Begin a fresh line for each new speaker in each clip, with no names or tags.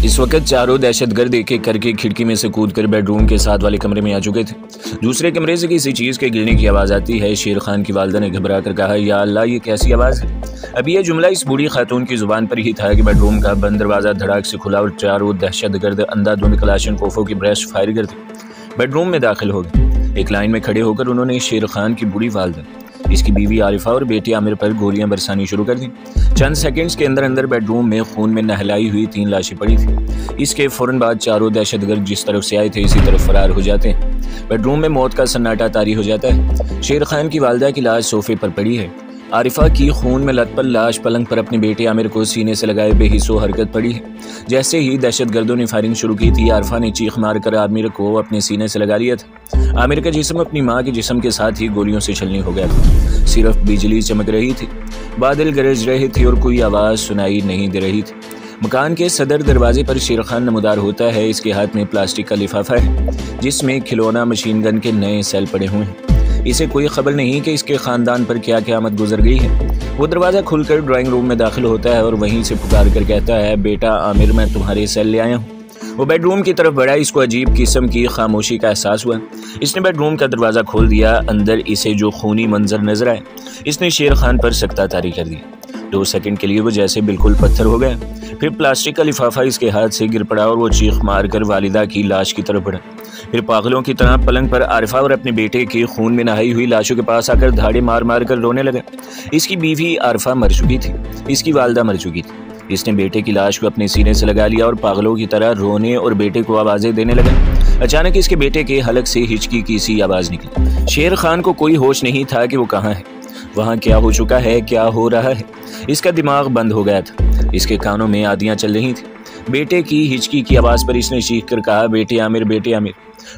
इस वक्त चारों दहशतगर्द एक एक करके खिड़की में से कूदकर बेडरूम के साथ वाले कमरे में आ चुके थे। दूसरे कमरे से किसी चीज़ के गिरने की आवाज़ आती है। शेर खान की वालिदा ने घबरा कर कहा, या अल्लाह, ये कैसी आवाज़ है। अब यह जुमला इस बूढ़ी खातून की ज़ुबान पर ही था कि बेडरूम का बंद दरवाज़ा धड़ाक से खुला और चारों दहशतगर्द अंधाधुंध कलाशनकोफों की ब्रश फायर करते बेडरूम में दाखिल हो गए। एक लाइन में खड़े होकर उन्होंने शेर खान की बूढ़ी वालिदा, इसकी बीवी आरिफा और बेटी आमिर पर गोलियां बरसानी शुरू कर दी। चंद सेकंड्स के अंदर अंदर बेडरूम में खून में नहलाई हुई 3 लाशें पड़ी थी। इसके फौरन बाद चारों दहशतगर्द जिस तरफ से आए थे इसी तरफ फरार हो जाते हैं। बेडरूम में मौत का सन्नाटा तारी हो जाता है। शेर खान की वालिदा की लाश सोफे पर पड़ी है। आरिफा की खून में लथपथ लाश पलंग पर अपने बेटे आमिर को सीने से लगाए बेहिस्सो हरकत पड़ी है। जैसे ही दहशतगर्दों ने फायरिंग शुरू की थी, आरिफा ने चीख मारकर आमिर को अपने सीने से लगा लिया था। आमिर का जिस्म अपनी मां के जिस्म के साथ ही गोलियों से छलनी हो गया था। सिर्फ बिजली चमक रही थी, बादल गरज रहे थे और कोई आवाज़ सुनाई नहीं दे रही थी। मकान के सदर दरवाजे पर शेर खान नमदार होता है। इसके हाथ में प्लास्टिक का लिफाफा है जिसमें खिलौना मशीन गन के नए सेल पड़े हुए हैं। इसे कोई खबर नहीं कि इसके ख़ानदान पर क्या क़यामत गुजर गई है। वो दरवाज़ा खुलकर ड्राइंग रूम में दाखिल होता है और वहीं से पुकार कर कहता है, बेटा आमिर, मैं तुम्हारे सेल ले आया हूँ। वो बेडरूम की तरफ बढ़ा। इसको अजीब किस्म की खामोशी का एहसास हुआ। इसने बेडरूम का दरवाज़ा खोल दिया। अंदर इसे जो खूनी मंजर नजर आए, इसने शेर खान पर सख्ता तारी कर दी। 2 सेकंड के लिए वो जैसे बिल्कुल पत्थर हो गया। फिर प्लास्टिक का लिफाफा इसके हाथ से गिर पड़ा और वो चीख मारकर वालिदा की लाश की तरफ बढ़ा। फिर पागलों की तरह पलंग पर आरिफा और अपने बेटे की खून में नहाई हुई लाशों के पास आकर धाड़े मार मार कर रोने लगा। इसकी बीवी आरिफा मर चुकी थी, इसकी वालिदा मर चुकी थी। इसने बेटे की लाश को अपने सीने से लगा लिया और पागलों की तरह रोने और बेटे को आवाज़ें देने लगा। अचानक इसके बेटे के हलक से हिचकी की सी आवाज़ निकली। शेर खान को कोई होश नहीं था कि वो कहाँ है, वहाँ क्या हो चुका है, क्या हो रहा है। इसका दिमाग बंद हो गया था। इसके कानों में आदियाँ चल रही थी। बेटे की हिचकी की आवाज़ पर इसने चीख कर कहा, बेटे आमिर, बेटे आमिर,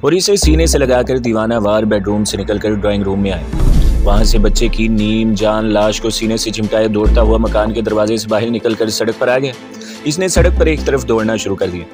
और इसे सीने से लगाकर दीवाना वार बेडरूम से निकलकर ड्राइंग रूम में आया। वहाँ से बच्चे की नीम जान लाश को सीने से चिमटाए दौड़ता हुआ मकान के दरवाजे से बाहर निकलकर सड़क पर आ गया। इसने सड़क पर एक तरफ दौड़ना शुरू कर दिया।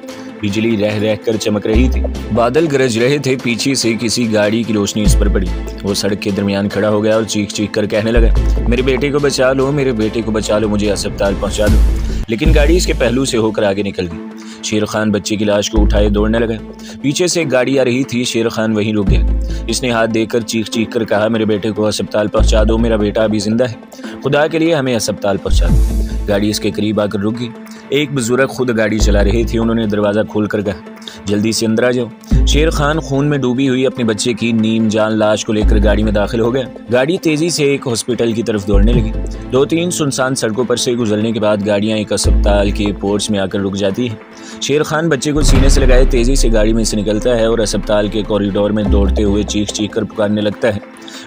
बिजली रह रह कर चमक रही थी, बादल गरज रहे थे। पीछे से किसी गाड़ी की रोशनी इस पर पड़ी। वो सड़क के दरमियान खड़ा हो गया और चीख चीख कर कहने लगा, मेरे बेटे को बचा लो, मेरे बेटे को बचा लो, मुझे अस्पताल पहुंचा दो। लेकिन गाड़ी इसके पहलू से होकर आगे निकल गई। शेर खान बच्चे की लाश को उठाए दौड़ने लगा। पीछे से एक गाड़ी आ रही थी। शेर खान वहीं रुक गया। इसने हाथ देकर चीख चीख कर कहा, मेरे बेटे को अस्पताल पहुंचा दो, मेरा बेटा अभी जिंदा है, खुदा के लिए हमें अस्पताल पहुंचा दो। गाड़ी इसके करीब आकर रुक गई। एक बुजुर्ग खुद गाड़ी चला रहे थे। उन्होंने दरवाज़ा खोल कर कहा, जल्दी से अंदर आ जाओ। शेर खान खून में डूबी हुई अपने बच्चे की नीम जान लाश को लेकर गाड़ी में दाखिल हो गया। गाड़ी तेजी से एक हॉस्पिटल की तरफ दौड़ने लगी। 2-3 सुनसान सड़कों पर से गुजरने के बाद गाड़ियां एक अस्पताल के पोर्च में आकर रुक जाती है। शेर खान बच्चे को सीने से लगाए तेजी से गाड़ी में से निकलता है और अस्पताल के कॉरिडोर में दौड़ते हुए चीख चीख कर पुकारने लगता है,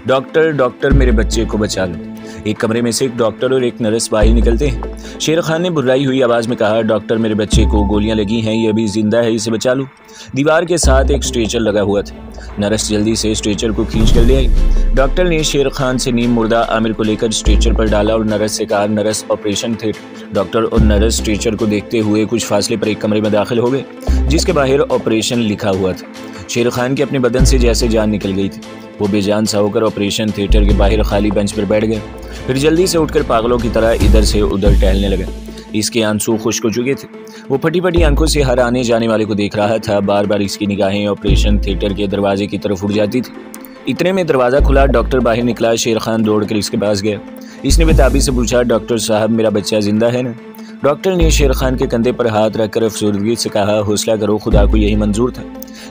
डॉक्टर, डॉक्टर, मेरे बच्चे को बचा लो। एक कमरे में से एक डॉक्टर और एक नर्स बाहर निकलते हैं। शेर खान ने बुर्राई हुई आवाज़ में कहा, डॉक्टर, मेरे बच्चे को गोलियां लगी हैं, ये अभी जिंदा है, इसे बचा लो। दीवार के साथ एक स्ट्रेचर लगा हुआ था। नर्स जल्दी से स्ट्रेचर को खींच कर ले आई। डॉक्टर ने शेर खान से नीम मुर्दा आमिर को लेकर स्ट्रेचर पर डाला और नर्स से कहा, नर्स, ऑपरेशन थिएटर। डॉक्टर और नर्स स्ट्रेचर को देखते हुए कुछ फासले पर एक कमरे में दाखिल हो गए जिसके बाहर ऑपरेशन लिखा हुआ था। शेर खान के अपने बदन से जैसे जान निकल गई थी। वो बेजान सा होकर ऑपरेशन थिएटर के बाहर खाली बेंच पर बैठ गया। फिर जल्दी से उठकर पागलों की तरह इधर से उधर टहलने लगा। इसके आंसू खुश्क हो चुके थे। वो फटी फटी आंखों से हर आने जाने वाले को देख रहा था। बार बार इसकी निगाहें ऑपरेशन थिएटर के दरवाजे की तरफ उड़ जाती थी। इतने में दरवाज़ा खुला, डॉक्टर बाहर निकला। शेर खान दौड़कर इसके पास गया। इसने बेताबी से पूछा, डॉक्टर साहब, मेरा बच्चा जिंदा है ना? डॉक्टर ने शेर खान के कंधे पर हाथ रखकर अफसरदगी से कहा, हौसला करो, खुदा को यही मंजूर था।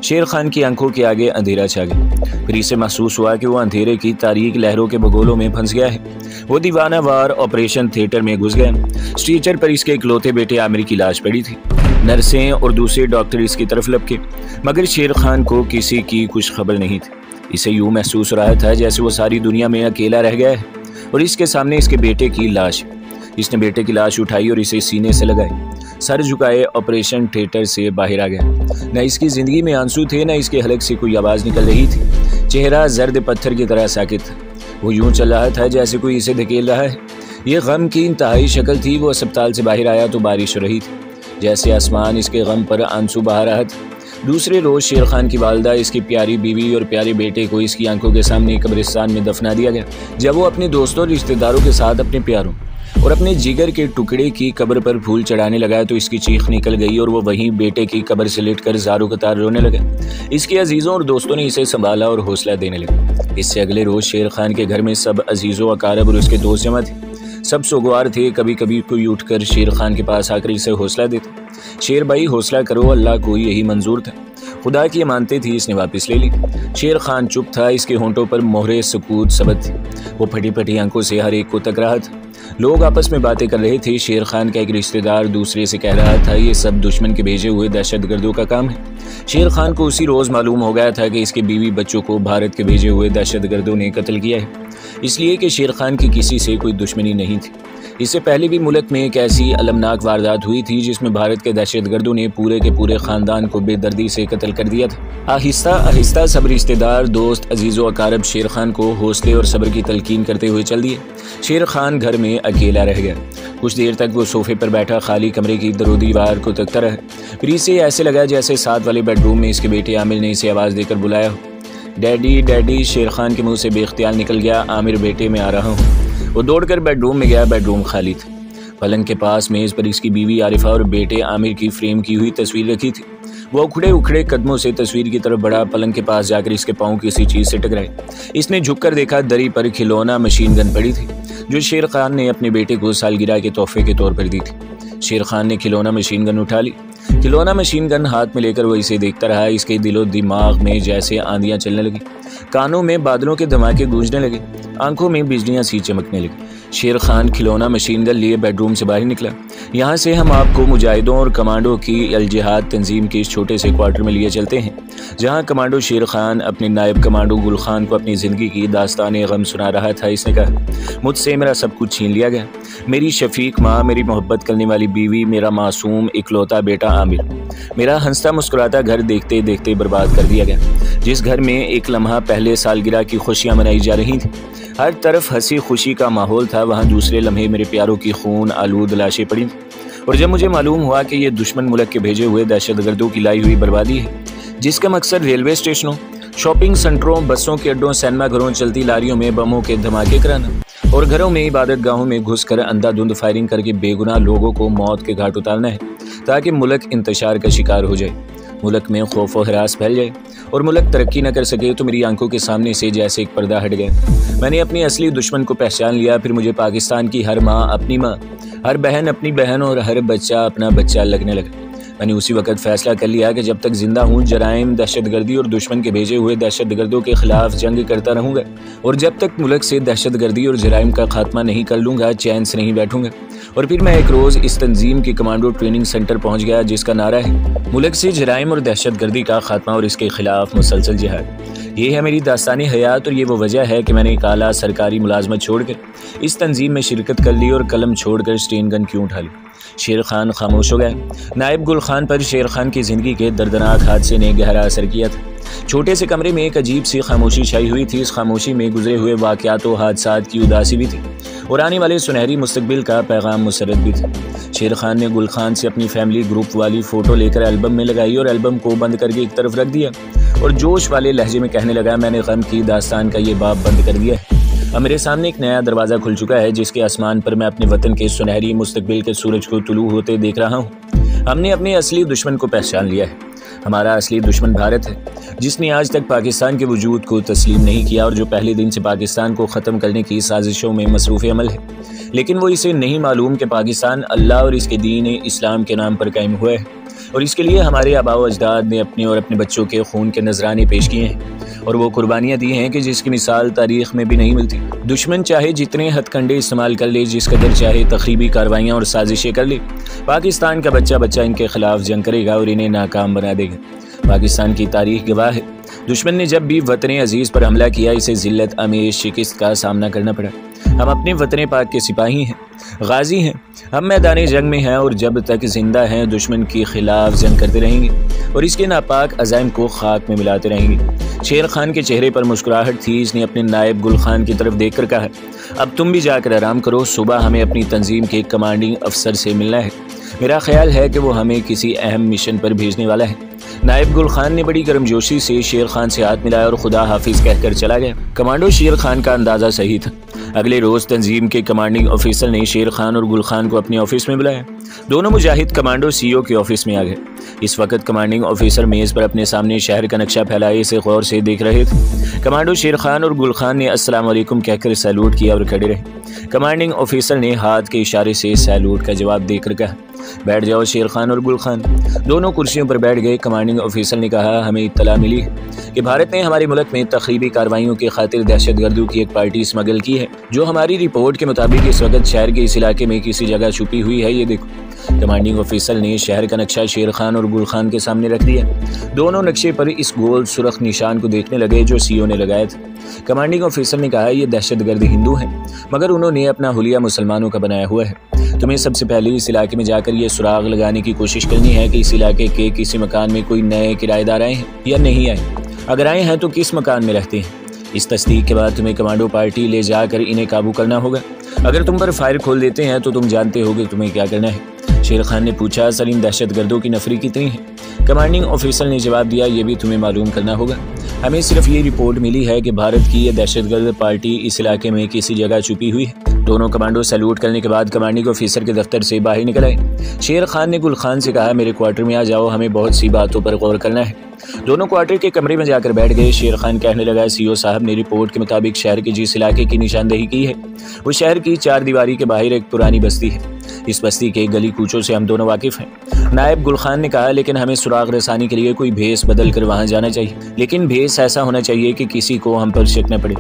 शेर खान की आंखों के आगे अंधेरा छा गया। फिर इसे महसूस हुआ कि वो अंधेरे की तारीक लहरों के बगोलों में फंस गया है। वो दीवाना वार ऑपरेशन थिएटर में घुस गया। स्ट्रेचर पर इसके इकलौते बेटे आमिर की लाश पड़ी थी। नर्सें और दूसरे डॉक्टर इसकी तरफ लपके, मगर शेर खान को किसी की कुछ खबर नहीं थी। इसे यूँ महसूस हो रहा था जैसे वो सारी दुनिया में अकेला रह गया है और इसके सामने इसके बेटे की लाश। इसने बेटे की लाश उठाई और इसे सीने से लगाई। सर झुकाए ऑपरेशन थिएटर से बाहर आ गया। न इसकी ज़िंदगी में आंसू थे, न इसके हलक से कोई आवाज़ निकल रही थी। चेहरा जर्द पत्थर की तरह साकित था। वो यूं चल रहा था जैसे कोई इसे धकेल रहा है। ये गम की इंतहाई शक्ल थी। वो अस्पताल से बाहर आया तो बारिश हो रही थी, जैसे आसमान इसके गम पर आंसू बहा रहा था। दूसरे रोज़ शेर खान की वालिदा, इसकी प्यारी बीवी और प्यारे बेटे को इसकी आंखों के सामने कब्रिस्तान में दफना दिया गया। जब वो अपने दोस्तों और रिश्तेदारों के साथ अपने प्यारों और अपने जिगर के टुकड़े की कब्र पर फूल चढ़ाने लगा तो इसकी चीख निकल गई और वो वहीं बेटे की कब्र से लेटकर ज़ारो कतार रोने लगा। इसके अजीज़ों और दोस्तों ने इसे संभाला और हौसला देने लगे। इससे अगले रोज़ शेर खान के घर में सब अजीज़ों अकारब और उसके दोस्त जमा थे। सब सोगवार थे। कभी कभी कोई उठकर शेर खान के पास आकर इसे हौसला देता। शेर भाई हौसला करो, अल्लाह को यही मंजूर था। खुदा की अमानतें थी, इसने वापस ले ली। शेर खान चुप था। इसके होंठों पर मोहरे सकूत सबत थी। वो फटी फटी आंखों से हर एक को तक रहा था। लोग आपस में बातें कर रहे थे। शेर खान का एक रिश्तेदार दूसरे से कह रहा था, ये सब दुश्मन के भेजे हुए दहशतगर्दों का काम है। शेर खान को उसी रोज़ मालूम हो गया था कि इसके बीवी बच्चों को भारत के भेजे हुए दहशतगर्दों ने कत्ल किया है, इसलिए कि शेर खान की किसी से कोई दुश्मनी नहीं थी। इससे पहले भी मुल्क में एक ऐसी अलमनाक वारदात हुई थी जिसमें भारत के दहशतगर्दों ने पूरे के पूरे ख़ानदान को बेदर्दी से कत्ल कर दिया था। आहिस्ता आहिस्ता सब रिश्तेदार, दोस्त, अजीज़ व अकारब शेर खान को हौसले और सब्र की तलकीन करते हुए चल दिए। शेर खान घर में अकेला रह गया। कुछ देर तक वो सोफे पर बैठा खाली कमरे की दरो दीवार को तकता रहा। फिर इसे ऐसे लगा जैसे साथ वाले बेडरूम में इसके बेटे आमिर ने इसे आवाज़ देकर बुलाया हो। डैडी डैडी, शेर खान के मुंह से बेख्तियार निकल गया, आमिर बेटे मैं आ रहा हूँ। वो दौड़कर बेडरूम में गया। बेडरूम खाली था। पलंग के पास मेज़ पर इसकी बीवी आरिफा और बेटे आमिर की फ्रेम की हुई तस्वीर रखी थी। वो उखड़े उखड़े कदमों से तस्वीर की तरफ बढ़ा। पलंग के पास जाकर इसके पाँव किसी चीज़ से टकराए। इसने झुककर देखा, दरी पर खिलौना मशीन गन पड़ी थी जो शेर खान ने अपने बेटे को सालगिरह के तोहफे के तौर पर दी थी। शेर खान ने खिलौना मशीन गन उठा ली। खिलौना मशीन गन हाथ में लेकर वो इसे देखता रहा। इसके दिलो दिमाग में जैसे आंधियां चलने लगी, कानों में बादलों के धमाके गूंजने लगे, आंखों में बिजलियां सी चमकने लगी। शेर खान खिलौना मशीन गन लिए बेडरूम से बाहर निकला। यहाँ से हम आपको मुजाहिदों और कमांडो की अल जिहाद तंजीम के इस छोटे से क्वार्टर में लिए चलते हैं, जहाँ कमांडो शेर खान अपने नायब कमांडो गुल खान को अपनी ज़िंदगी की दास्तान गम सुना रहा था। इसने कहा, मुझसे मेरा सब कुछ छीन लिया गया, मेरी शफीक माँ, मेरी मोहब्बत करने वाली बीवी, मेरा मासूम इकलौता बेटा आमिर, मेरा हंसता मुस्कुराता घर देखते देखते बर्बाद कर दिया गया। जिस घर में एक लम्हा पहले सालगिरह की खुशियाँ मनाई जा रही थी, हर तरफ हंसी खुशी का माहौल था, वहाँ दूसरे लम्हे मेरे प्यारों की खून आलूद लाशें पड़ी। और जब मुझे मालूम हुआ कि ये दुश्मन मुल्क के भेजे हुए दहशतगर्दों की लाई हुई बर्बादी है, जिसका मकसद रेलवे स्टेशनों, शॉपिंग सेंटरों, बसों के अड्डों, सिनेमा घरों, चलती लारियों में बमों के धमाके कराना और घरों में इबादत गाहों में घुसकर अंधाधुंध फायरिंग करके बेगुनाह लोगों को मौत के घाट उतारना है, ताकि मुल्क इंतशार का शिकार हो जाए, मुल्क में खौफ व हरास फैल जाए और मुल्क तरक्की न कर सके। तो मेरी आंखों के सामने से जैसे एक पर्दा हट गया। मैंने अपने असली दुश्मन को पहचान लिया। फिर मुझे पाकिस्तान की हर माँ अपनी माँ, हर बहन अपनी बहन और हर बच्चा अपना बच्चा लगने लगा। मैंने उसी वक्त फैसला कर लिया कि जब तक जिंदा हूँ जराइम, दहशतगर्दी और दुश्मन के भेजे हुए दहशतगर्दों के खिलाफ जंग करता रहूँगा, और जब तक मुल्क से दहशतगर्दी और जराइम का खात्मा नहीं कर लूँगा चैन से नहीं बैठूँगा। और फिर मैं एक रोज़ इस तंजीम के कमांडो ट्रेनिंग सेंटर पहुँच गया, जिसका नारा है, मुल्क से जराइम और दहशतगर्दी का खात्मा और इसके खिलाफ मुसलसल जिहाद। ये है मेरी दास्तानी हयात और ये वो वजह है कि मैंने एक आला सरकारी मुलाजमत छोड़कर इस तंजीम में शिरकत कर ली और कलम छोड़कर स्टेन गन क्यों उठा ली। शेर खान खामोश हो गया। नायब गुल खान पर शेर खान की ज़िंदगी के दर्दनाक हादसे ने गहरा असर किया था। छोटे से कमरे में एक अजीब सी खामोशी छाई हुई थी। इस खामोशी में गुजरे हुए वाक़यात व हादसात की उदासी भी थी और आने वाले सुनहरी मुस्तकबिल का पैगाम मुसरत भी था। शेर खान ने गुल खान से अपनी फैमिली ग्रुप वाली फ़ोटो लेकर एल्बम में लगाई और एल्बम को बंद करके एक तरफ रख दिया और जोश वाले लहजे में कहने लगा, मैंने गम की दास्तान का ये बाब बंद कर दिया है। अब मेरे सामने एक नया दरवाज़ा खुल चुका है, जिसके आसमान पर मैं अपने वतन के सुनहरी मुस्तकबिल के सूरज को तुलू होते देख रहा हूँ। हमने अपने असली दुश्मन को पहचान लिया है। हमारा असली दुश्मन भारत है, जिसने आज तक पाकिस्तान के वजूद को तस्लीम नहीं किया और जो पहले दिन से पाकिस्तान को ख़त्म करने की साजिशों में मसरूफ़ अमल है। लेकिन वो इसे नहीं मालूम कि पाकिस्तान अल्लाह और इसके दीन इस्लाम के नाम पर कायम हुआ है और इसके लिए हमारे आबा व अजदाद ने अपने और अपने बच्चों के खून के नजराने पेश किए हैं और वो कुर्बानियाँ दी हैं कि जिसकी मिसाल तारीख़ में भी नहीं मिलती। दुश्मन चाहे जितने हथकंडे इस्तेमाल कर ले, जिस कदर चाहे तखरीबी कार्रवाइयाँ और साजिशें कर ले, पाकिस्तान का बच्चा बच्चा इनके खिलाफ जंग करेगा और इन्हें नाकाम बना देगा। पाकिस्तान की तारीख गवाह है, दुश्मन ने जब भी वतन अजीज़ पर हमला किया, इसे जिल्लत आमेज शिकस्त का सामना करना पड़ा। हम अपने वतन पाक के सिपाही हैं, गाजी हैं, हम मैदान जंग में हैं और जब तक जिंदा हैं दुश्मन के खिलाफ जंग करते रहेंगे और इसके नापाक अज़ाइम को खाक में मिलाते रहेंगे। शेर खान के चेहरे पर मुस्कुराहट थी। इसने अपने नायब गुल खान की तरफ देखकर कहा, अब तुम भी जाकर आराम करो, सुबह हमें अपनी तंजीम के कमांडिंग अफसर से मिलना है। मेरा ख्याल है कि वो हमें किसी अहम मिशन पर भेजने वाला है। नायब गुल खान ने बड़ी गर्मजोशी से शेर खान से हाथ मिलाया और खुदा हाफिज कहकर चला गया। कमांडो शेर खान का अंदाज़ा सही था। अगले रोज़ तंजीम के कमांडिंग ऑफिसर ने शेर खान और गुल खान को अपने ऑफिस में बुलाया। दोनों मुजाहिद कमांडो सीईओ के ऑफिस में आ गए। इस वक्त कमांडिंग ऑफिसर मेज़ पर अपने सामने शहर का नक्शा फैलाए इसे गौर से देख रहे थे। कमांडो शेर खान और गुल खान ने अस्सलाम वालेकुम कहकर सैल्यूट किया और खड़े रहे। कमांडिंग ऑफिसर ने हाथ के इशारे से सैल्यूट का जवाब देकर कहा, बैठ जाओ शेर खान और गुल खान। दोनों कुर्सियों पर बैठ गए। कमांडिंग ऑफिसर ने कहा, हमें इत्तला मिली है कि भारत ने हमारे मुल्क में तखरीबी कार्रवाइयों की खातिर दहशतगर्दों की एक पार्टी स्मगल की है, जो हमारी रिपोर्ट के मुताबिक इस वक्त शहर के इस इलाके में किसी जगह छुपी हुई है। ये देखो। कमांडिंग ऑफिसर ने शहर का नक्शा शेर खान और गुल खान के सामने रख दिया। दोनों नक्शे पर इस गोल सुरख निशान को देखने लगे जो सीईओ ने लगाया था। कमांडिंग ऑफिसर ने कहा, ये दहशतगर्द हिंदू हैं, मगर उन्होंने अपना हुलिया मुसलमानों का बनाया हुआ है। तुम्हें सबसे पहले इस इलाके में जाकर ये सुराग लगाने की कोशिश करनी है कि इस इलाके के किसी मकान में कोई नए किराएदार आए हैं या नहीं आए। अगर आए हैं तो किस मकान में रहते हैं। इस तस्दीक के बाद तुम्हें कमांडो पार्टी ले जाकर इन्हें काबू करना होगा। अगर तुम पर फायर खोल देते हैं तो तुम जानते होगे तुम्हें क्या करना है। शेर खान ने पूछा, सर इन दहशतगर्दों की नफरी कितनी है। कमांडिंग ऑफिसर ने जवाब दिया, ये भी तुम्हें मालूम करना होगा। हमें सिर्फ ये रिपोर्ट मिली है कि भारत की यह दहशतगर्द पार्टी इस इलाके में किसी जगह छुपी हुई है। दोनों कमांडो सैल्यूट करने के बाद कमांडिंग ऑफिसर के दफ्तर से बाहर निकल आए। शेर खान ने गुल खान से कहा, मेरे क्वार्टर में आ जाओ, हमें बहुत सी बातों पर गौर करना है। दोनों क्वार्टर के कमरे में जाकर बैठ गए। शेर खान कहने लगा, सीईओ साहब ने रिपोर्ट के मुताबिक शहर के जिस इलाके की निशानदेही की है वो शहर की चार दीवारी के बाहर एक पुरानी बस्ती है। इस बस्ती के गली कूचों से हम दोनों वाकिफ हैं। नायब गुल खान ने कहा, लेकिन हमें सुराग रसानी के लिए कोई भेस बदल कर वहाँ जाना चाहिए, लेकिन भेस ऐसा होना चाहिए कि किसी को हम पर शक न पड़े।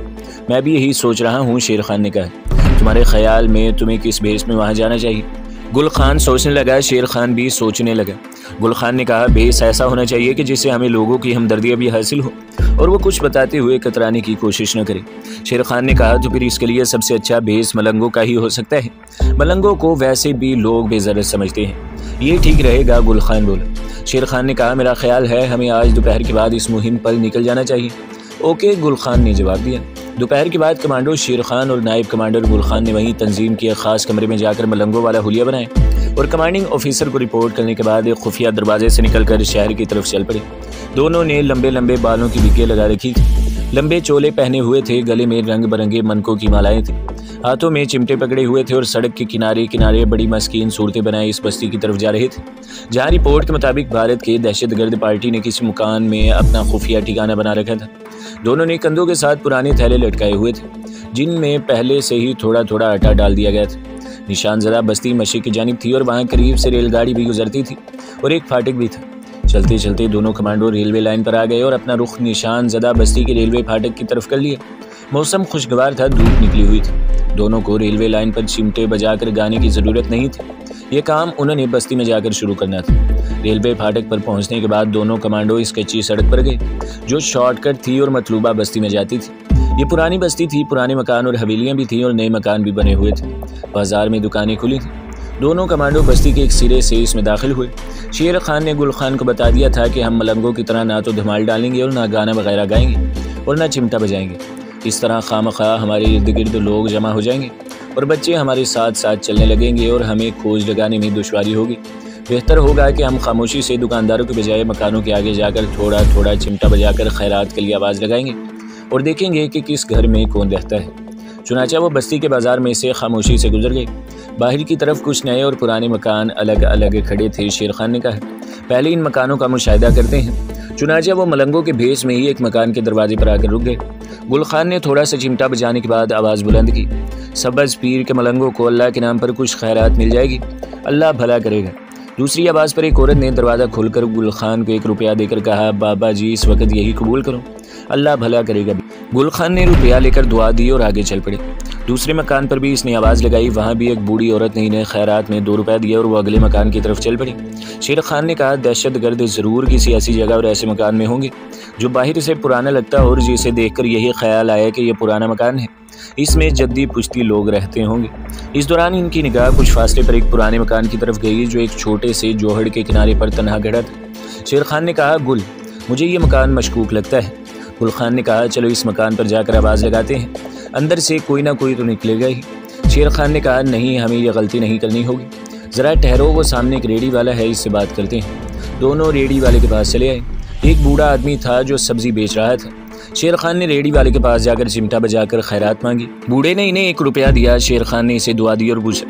मैं भी यही सोच रहा हूँ, शेर खान ने कहा। तुम्हारे ख्याल में तुम्हें किस भेस में वहाँ जाना चाहिए। गुल खान सोचने लगा, शेर खान भी सोचने लगा। गुल खान ने कहा, भेस ऐसा होना चाहिए कि जिससे हमें लोगों की हमदर्दियाँ भी हासिल हो और वो कुछ बताते हुए कतराने की कोशिश न करे। शेर खान ने कहा, तो फिर इसके लिए सबसे अच्छा भेस मलंगों का ही हो सकता है। मलंगों को वैसे भी लोग बेजरत समझते हैं, ये ठीक रहेगा, गुल खान बोला। शेर खान ने कहा, मेरा ख्याल है हमें आज दोपहर के बाद इस मुहिम पर निकल जाना चाहिए। ओके, गुल खान ने जवाब दिया। दोपहर के बाद कमांडो शेर खान और नायब कमांडर गुल खान ने वहीं तंजीम के खास कमरे में जाकर मलंगों वाला हुलिया बनाया और कमांडिंग ऑफिसर को रिपोर्ट करने के बाद एक खुफिया दरवाजे से निकलकर शहर की तरफ चल पड़े। दोनों ने लंबे लंबे बालों की विग्गे लगा रखी थी, लंबे चोले पहने हुए थे, गले में रंग बिरंगे मनकों की मालाएं थी, हाथों में चिमटे पकड़े हुए थे और सड़क के किनारे किनारे बड़ी मस्कीन सूरतें बनाए इस बस्ती की तरफ जा रहे थे, जहाँ रिपोर्ट के मुताबिक भारत के दहशतगर्द पार्टी ने किसी मकान में अपना खुफिया ठिकाना बना रखा था। दोनों ने कंधों के साथ पुराने थैले लटकाए हुए थे, जिनमें पहले से ही थोड़ा थोड़ा आटा डाल दिया गया था। निशान ज़रा बस्ती मशरिक़ की जानिब थी और वहाँ करीब से रेलगाड़ी भी गुजरती थी और एक फाटक भी था। चलते चलते दोनों कमांडो रेलवे लाइन पर आ गए और अपना रुख निशान ज़दा बस्ती के रेलवे फाटक की तरफ कर लिया। मौसम खुशगवार था, धूप निकली हुई थी। दोनों को रेलवे लाइन पर चिमटे बजाकर गाने की ज़रूरत नहीं थी, ये काम उन्होंने बस्ती में जाकर शुरू करना था। रेलवे फाटक पर पहुंचने के बाद दोनों कमांडो इस कच्ची सड़क पर गए जो शॉर्टकट थी और मतलूबा बस्ती में जाती थी। ये पुरानी बस्ती थी, पुराने मकान और हवेलियां भी थीं और नए मकान भी बने हुए थे। बाजार में दुकानें खुली थी। दोनों कमांडो बस्ती के एक सिरे से इसमें दाखिल हुए। शेर खान ने गुल खान को बता दिया था कि हम मलंगों की तरह ना तो धमाल डालेंगे और ना गाना वगैरह गाएंगे और ना चिमटा बजाएंगे। इस तरह खामखा हमारे इर्द गिर्द लोग जमा हो जाएंगे और बच्चे हमारे साथ साथ चलने लगेंगे और हमें खोज लगाने में दुश्वारी होगी। बेहतर होगा कि हम खामोशी से दुकानदारों के बजाय मकानों के आगे जाकर थोड़ा थोड़ा चिमटा बजाकर खैरात के लिए आवाज़ लगाएंगे और देखेंगे कि किस घर में कौन रहता है। चुनाचा वो बस्ती के बाजार में से खामोशी से गुजर गए। बाहर की तरफ कुछ नए और पुराने मकान अलग अलग खड़े थे। शेर खान ने कहा, पहले इन मकानों का मुशाहिदा करते हैं। चुनाचा वो मलंगों के भेस में ही एक मकान के दरवाजे पर आकर रुक गए। गुल खान ने थोड़ा सा चिमटा बजाने के बाद आवाज़ बुलंद की, सबज पीर के मलंगों को अल्लाह के नाम पर कुछ खैरात मिल जाएगी, अल्लाह भला करेगा। दूसरी आवाज़ पर एक औरत ने दरवाज़ा खोलकर गुल खान को 1 रुपया देकर कहा, बाबा जी इस वक्त यही कबूल करो, अल्लाह भला करेगा। गुल खान ने रुपया लेकर दुआ दी और आगे चल पड़े। दूसरे मकान पर भी इसने आवाज़ लगाई, वहाँ भी एक बूढ़ी औरत ने इन्हें खैरात में 2 रुपया दिए और वो अगले मकान की तरफ चल पड़ी। शेर खान ने कहा, दहशतगर्द ज़रूर किसी ऐसी जगह और ऐसे मकान में होंगे जो बाहर से पुराना लगता हो और जिसे देखकर यही ख्याल आया कि यह पुराना मकान है, इसमें जद्दी पुश्ती लोग रहते होंगे। इस दौरान इनकी निगाह कुछ फासले पर एक पुराने मकान की तरफ गई जो एक छोटे से जोहड़ के किनारे पर तन्हा खड़ा था। शेर खान ने कहा, गुल मुझे ये मकान मशकूक लगता है। गुल खान ने कहा, चलो इस मकान पर जाकर आवाज़ लगाते हैं, अंदर से कोई ना कोई तो निकलेगा ही। शेर खान ने कहा, नहीं हमें यह गलती नहीं करनी होगी, ज़रा ठहरो, वो सामने एक रेडी वाला है, इससे बात करते हैं। दोनों रेडी वाले के पास चले आए। एक बूढ़ा आदमी था जो सब्ज़ी बेच रहा था। शेर खान ने रेडी वाले के पास जाकर चिमटा बजाकर खैरात मांगी। बूढ़े ने इन्हें 1 रुपया दिया। शेर खान ने इसे दुआ दी और पूछा,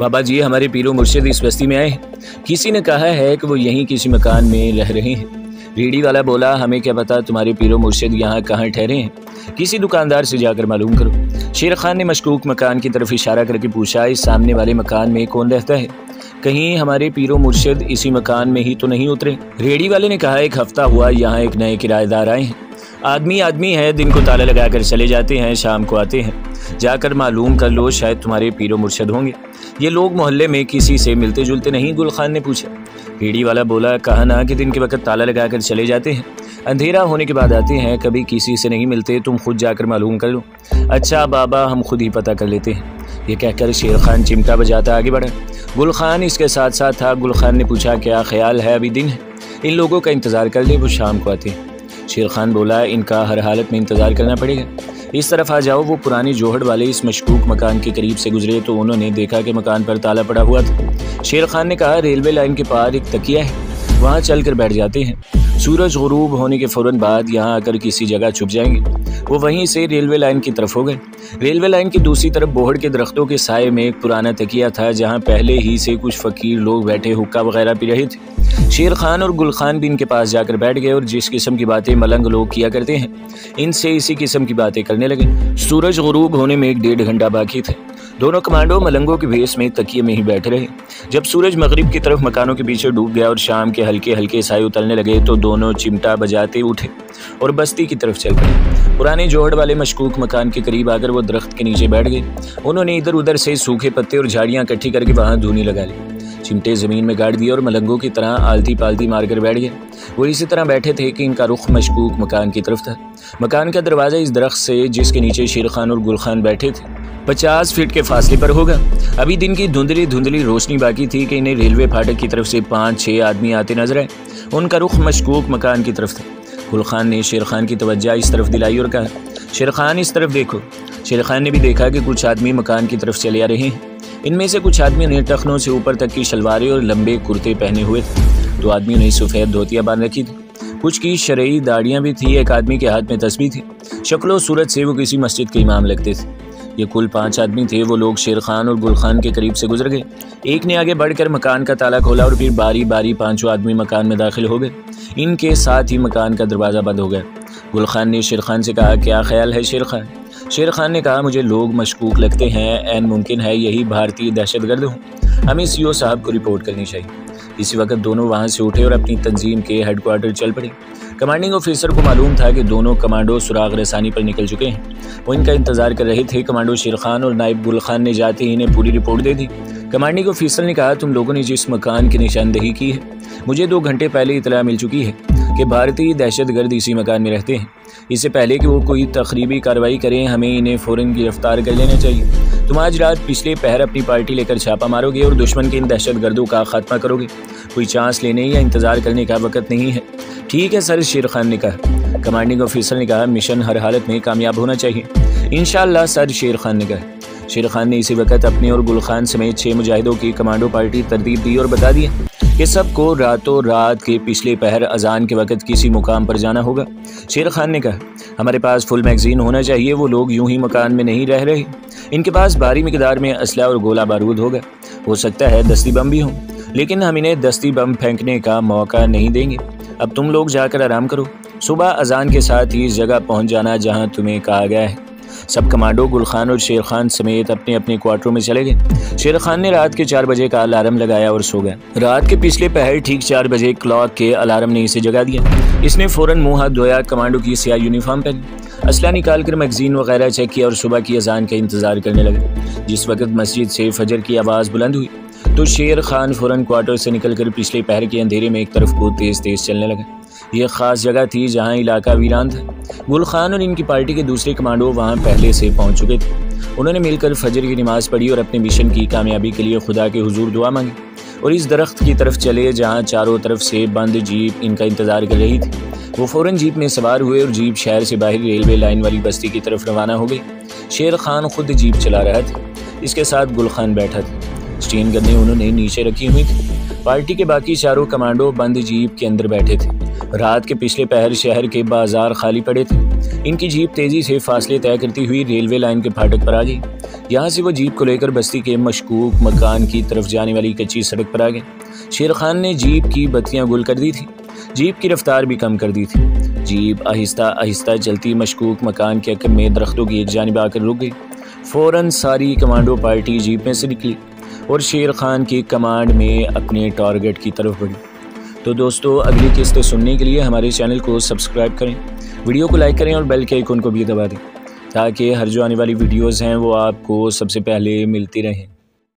बाबा जी, हमारे पीरो मुर्शिद इस बस्ती में आए हैं। किसी ने कहा है कि वो यहीं किसी मकान में रह रहे हैं। रेडी वाला बोला, हमें क्या पता तुम्हारे पीरो मुर्शिद यहाँ कहाँ ठहरे हैं, किसी दुकानदार से जाकर मालूम करो। शेर खान ने मशकूक मकान की तरफ इशारा करके पूछा, इस सामने वाले मकान में कौन रहता है? कहीं हमारे पीरो मुर्शिद इसी मकान में ही तो नहीं उतरे? रेडी वाले ने कहा, 1 हफ्ता हुआ यहाँ एक नए किराएदार आए हैं। आदमी है, दिन को ताला लगाकर चले जाते हैं, शाम को आते हैं। जाकर मालूम कर लो, शायद तुम्हारे पीरो मुर्शिद होंगे। ये लोग मोहल्ले में किसी से मिलते जुलते नहीं? गुल खान ने पूछा। रेडी वाला बोला, कहा ना कि दिन के वक्त ताला लगाकर चले जाते हैं, अंधेरा होने के बाद आते हैं, कभी किसी से नहीं मिलते, तुम खुद जाकर मालूम कर लो। अच्छा बाबा, हम खुद ही पता कर लेते हैं। ये कहकर शेर खान चिमटा बजाता आगे बढ़ा। गुल खान इसके साथ साथ था। गुल खान ने पूछा, क्या ख्याल है, अभी दिन है, इन लोगों का इंतज़ार कर ले, वो शाम को आते हैं। शेर खान बोला, इनका हर हालत में इंतज़ार करना पड़ेगा। इस तरफ आ जाओ। वो पुरानी जोहड़ वाले इस मशकूक मकान के करीब से गुजरे तो उन्होंने देखा कि मकान पर ताला पड़ा हुआ था। शेर खान ने कहा, रेलवे लाइन के पार एक तकिया है, वहाँ चल कर बैठ जाते हैं। सूरज गुरूब होने के फ़ौरन बाद यहाँ आकर किसी जगह छुप जाएंगे। वो वहीं से रेलवे लाइन की तरफ हो गए। रेलवे लाइन की दूसरी तरफ बोहड़ के दरख्तों के साए में एक पुराना तकिया था, जहाँ पहले ही से कुछ फ़कीर लोग बैठे हुक्का वगैरह पी रहे थे। शेर खान और गुल खान भी इनके पास जाकर बैठ गए और जिस किस्म की बातें मलंग लोग किया करते हैं, इनसे इसी किस्म की बातें करने लगे। सूरज गुरूब होने में 1-1.5 घंटा बाकी थे। दोनों कमांडो मलंगों के भेस में तकिए में ही बैठे रहे। जब सूरज मगरिब की तरफ मकानों के पीछे डूब गया और शाम के हल्के हल्के साए उतरने लगे तो दोनों चिमटा बजाते उठे और बस्ती की तरफ चल पड़े। पुराने जोहड़ वाले मशकूक मकान के करीब आकर वो दरख्त के नीचे बैठ गए। उन्होंने इधर उधर से सूखे पत्ते और झाड़ियाँ इकट्ठी करके वहाँ धूनी लगा ली। चिमटे ज़मीन में गाड़ दिए और मलंगों की तरह आलती पालती मारकर बैठ गए। वो इसी तरह बैठे थे कि इनका रुख मशकूक मकान की तरफ था। मकान का दरवाज़ा इस दरख्त से जिसके नीचे शेर खान और गुल खान बैठे थे 50 फीट के फासले पर होगा। अभी दिन की धुंधली धुंधली रोशनी बाकी थी कि इन्हें रेलवे फाटक की तरफ से 5-6 आदमी आते नजर आए। उनका रुख मशकूक मकान की तरफ था। गुल खान ने शेर खान की तवज्जो इस तरफ दिलाई और कहा, शेर खान इस तरफ देखो। शेर खान ने भी देखा कि कुछ आदमी मकान की तरफ चले आ रहे हैं। इनमें से कुछ आदमियों ने टखनों से ऊपर तक की शलवारें और लंबे कुर्ते पहने हुए थे। 2 आदमियों ने सफ़ेद धोतियाँ बांध रखी थी। कुछ की शरई दाढ़ियाँ भी थी। एक आदमी के हाथ में तस्बीह थी। शक्लो सूरत से वो किसी मस्जिद के इमाम लगते थे। ये कुल 5 आदमी थे। वो लोग शेर खान और गुल खान के करीब से गुजर गए। एक ने आगे बढ़कर मकान का ताला खोला और फिर बारी बारी 5 आदमी मकान में दाखिल हो गए। इनके साथ ही मकान का दरवाज़ा बंद हो गया। गुल खान ने शेर खान से कहा, क्या ख्याल है शेर खान? शेर खान ने कहा, मुझे लोग मशकूक लगते हैं, ऐन मुमकिन है यही भारतीय दहशतगर्द हों, हमें CO साहब को रिपोर्ट करनी चाहिए। इसी वक्त दोनों वहाँ से उठे और अपनी तंजीम के हेडक्वार्टर चल पड़े। कमांडिंग ऑफिसर को मालूम था कि दोनों कमांडो सुराग रसानी पर निकल चुके हैं। वो इनका इंतजार कर रहे थे। कमांडो शेर खान और नायब गुल खान ने जाते ही इन्हें पूरी रिपोर्ट दे दी। कमांडिंग ऑफिसर ने कहा, तुम लोगों ने जिस मकान की निशानदेही की है, मुझे 2 घंटे पहले इतला मिल चुकी है कि भारतीय दहशतगर्द इसी मकान में रहते हैं। इससे पहले कि वो कोई तखरीबी कार्रवाई करें, हमें इन्हें फ़ौरन गिरफ्तार कर लेना चाहिए। तुम आज रात पिछले पहर अपनी पार्टी लेकर छापा मारोगे और दुश्मन के इन दहशतगर्दों का खात्मा करोगे। कोई चांस लेने या इंतज़ार करने का वक्त नहीं है। ठीक है सर, शेर खान ने कहा। कमांडिंग ऑफिसर ने कहा, मिशन हर हालत में कामयाब होना चाहिए। इंशाअल्लाह सर, शेर खान ने कहा। शेर खान ने इसी वक्त अपने और गुल खान समेत 6 मुजाहिदों की कमांडो पार्टी तरतीब दी और बता दिया कि सबको रातों रात के पिछले पहर अजान के वक्त किसी मुकाम पर जाना होगा। शेर खान ने कहा, हमारे पास फुल मैगजीन होना चाहिए। वो लोग यूं ही मकान में नहीं रह रहे। इनके पास भारी मिकदार में असला और गोला बारूद होगा। हो सकता है दस्ती बम भी हों, लेकिन हम इन्हें दस्ती बम फेंकने का मौका नहीं देंगे। अब तुम लोग जाकर आराम करो। सुबह अजान के साथ ही इस जगह पहुंच जाना जहां तुम्हें कहा गया है। सब कमांडो गुल खान और शेर खान समेत अपने अपने क्वार्टरों में चले गए। शेर खान ने रात के 4 बजे का अलार्म लगाया और सो गया। रात के पिछले पहर ठीक 4 बजे क्लॉक के अलार्म ने इसे जगा दिया। इसने फ़ौरन मुँह हाथ धोया, कमांडो की स्याह यूनिफॉर्म पहनी, असला निकाल कर मैगजीन वगैरह चेक किया और सुबह की अजान का इंतज़ार करने लगा। जिस वक्त मस्जिद से फजर की आवाज़ बुलंद हुई तो शेर खान फ़ौरन क्वार्टर से निकलकर पिछले पहर के अंधेरे में एक तरफ को तेज़ तेज़ चलने लगा। यह ख़ास जगह थी जहाँ इलाका वीरान था। गुल खान और इनकी पार्टी के दूसरे कमांडो वहाँ पहले से पहुँच चुके थे। उन्होंने मिलकर फजर की नमाज़ पढ़ी और अपने मिशन की कामयाबी के लिए खुदा के हुजूर दुआ मांगी और इस दरख्त की तरफ चले जहाँ चारों तरफ से बंद जीप इनका इंतज़ार कर रही थी। वो फ़ौरन जीप में सवार हुए और जीप शहर से बाहर रेलवे लाइन वाली बस्ती की तरफ रवाना हो गई। शेर खान खुद जीप चला रहा था। इसके साथ गुल खान बैठा था। स्टीन गन्ने उन्होंने नीचे रखी हुई थी। पार्टी के बाकी चारों कमांडो बंद जीप के अंदर बैठे थे। रात के पिछले पहर शहर के बाजार खाली पड़े थे। इनकी जीप तेजी से फासले तय करती हुई रेलवे लाइन के फाटक पर आ गई। यहाँ से वो जीप को लेकर बस्ती के मशकूक मकान की तरफ जाने वाली कच्ची सड़क पर आ गए। शेर खान ने जीप की बत्तियां गुल कर दी थी। जीप की रफ्तार भी कम कर दी थी। जीप आहिस्ता आहिस्ता चलती मशकूक मकान के अकब में दरख्तों की एक जानिब आकर रुक गई। फौरन सारी कमांडो पार्टी जीप में से निकली और शेर खान की कमांड में अपने टारगेट की तरफ बढ़ी। तो दोस्तों, अगली किस्तें सुनने के लिए हमारे चैनल को सब्सक्राइब करें, वीडियो को लाइक करें और बेल के आइकन को भी दबा दें ताकि हर जो आने वाली वीडियोज़ हैं वो आपको सबसे पहले मिलती रहें।